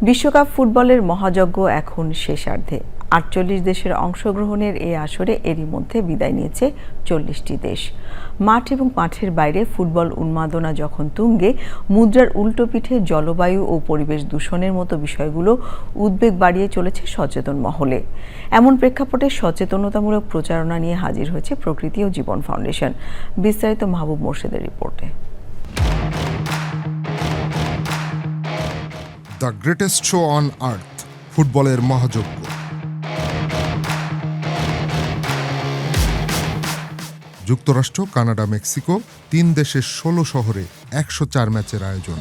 বিশ্বকাপ ফুটবলের মহাযজ্ঞ এখন শেষার্ধে। ৪৮ দেশের অংশগ্রহণের এই আসরে এরই মধ্যে বিদায় নিয়েছে ৪০টি দেশ। মাঠ এবং মাঠের বাইরে ফুটবল উন্মাদনা যখন তুঙ্গে, মুদ্রার উল্টো পিঠে জলবায়ু ও পরিবেশ দূষণের মতো বিষয়গুলো উদ্বেগ বাড়িয়ে চলেছে সচেতন মহলে। এমন প্রেক্ষাপটে সচেতনতামূলক প্রচারণা নিয়ে হাজির হয়েছে প্রকৃতি ও জীবন ফাউন্ডেশন। বিস্তারিত মাহবুব মোর্শেদের রিপোর্টে। The greatest show on earth, ফুটবলের মহাযজ্ঞ। যুক্তরাষ্ট্র, কানাডা, মেক্সিকো, ৩ দেশের ১৬ শহরে ১০৪ ম্যাচের আয়োজন।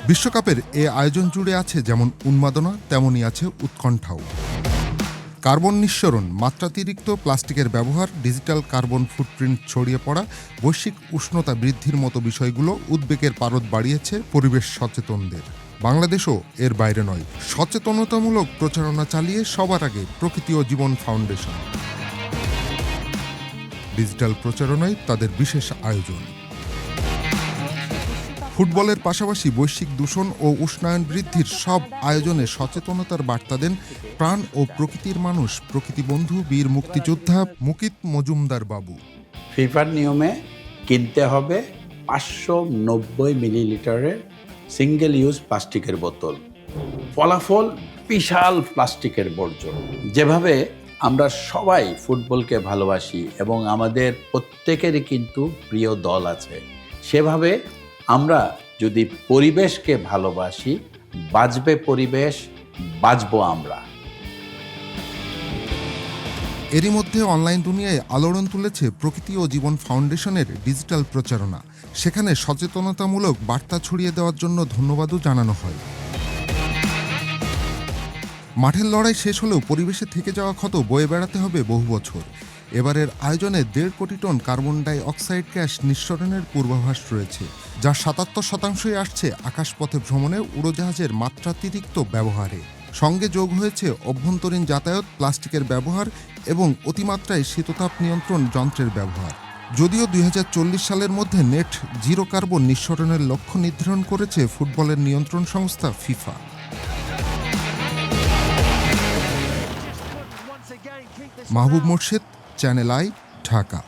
বিশ্বকাপের এ আয়োজন জুড়ে আছে যেমন উন্মাদনা, তেমনই আছে উৎকণ্ঠাও। কার্বন নিঃসরণ, মাত্রাতিরিক্ত প্লাস্টিকের ব্যবহার, ডিজিটাল কার্বন ফুটপ্রিন্ট ছড়িয়ে পড়া, বৈশ্বিক উষ্ণতা বৃদ্ধির মতো বিষয়গুলো উদ্বেগের পারদ বাড়িয়েছে পরিবেশ সচেতনদের। বাংলাদেশও এর বাইরে নয়। সচেতনতামূলক প্রচারণা চালিয়ে সবার আগে প্রকৃতি ও জীবন ফাউন্ডেশন। ডিজিটাল প্রচারণায় তাদের বিশেষ আয়োজন। ফুটবলের পাশাপাশি বৈশ্বিক দূষণ ও উষ্ণায়ন বৃদ্ধির সব আয়োজনে সচেতনতার বার্তা দেন প্রাণ ও প্রকৃতির মানুষ, প্রকৃতি বন্ধু বীর মুক্তিযোদ্ধা মুকিত মজুমদার বাবু। ফিফার নিয়মে কিনতে হবে ৫৯০ মিলিলিটারের সিঙ্গেল ইউজ প্লাস্টিকের বোতল। ফলাফল বিশাল প্লাস্টিকের বর্জ্য। যেভাবে আমরা সবাই ফুটবলকে ভালোবাসি এবং আমাদের প্রত্যেকেরই কিন্তু প্রিয় দল আছে, সেভাবে আমরা যদি পরিবেশকে ভালোবাসি, বাঁচবে পরিবেশ, বাঁচবো আমরা। এরই মধ্যে অনলাইন দুনিয়ায় আলোড়ন তুলেছে প্রকৃতি ও জীবন ফাউন্ডেশনের ডিজিটাল প্রচারণা। সেখানে সচেতনতামূলক বার্তা ছড়িয়ে দেওয়ার জন্য ধন্যবাদও জানানো হয়। মাঠের লড়াই শেষ হলেও পরিবেশে থেকে যাওয়া ক্ষত বয়ে বেড়াতে হবে বহু বছর। এবারের আয়োজনে ১.৫ কোটি ton carbon die oxide gas নিঃসরণের পূর্বাভাস রয়েছে, যার ৭৭% আসছে আকাশপথে ভ্রমণে উড়োজাহাজের মাত্রাতিরিক্ত ব্যবহারে। সঙ্গে যোগ হয়েছে অভ্যন্তরীণ যাতায়াত, প্লাস্টিকের ব্যবহার এবং অতিমাত্রায় শীততাপ নিয়ন্ত্রণ যন্ত্রের ব্যবহার। যদিও ২০৪০ সালের মধ্যে নেট জিরো কার্বন নিঃসরণের লক্ষ্য নির্ধারণ করেছে ফুটবলের নিয়ন্ত্রণ সংস্থা FIFA. Mahbub Morshed, channel I, Dhaka.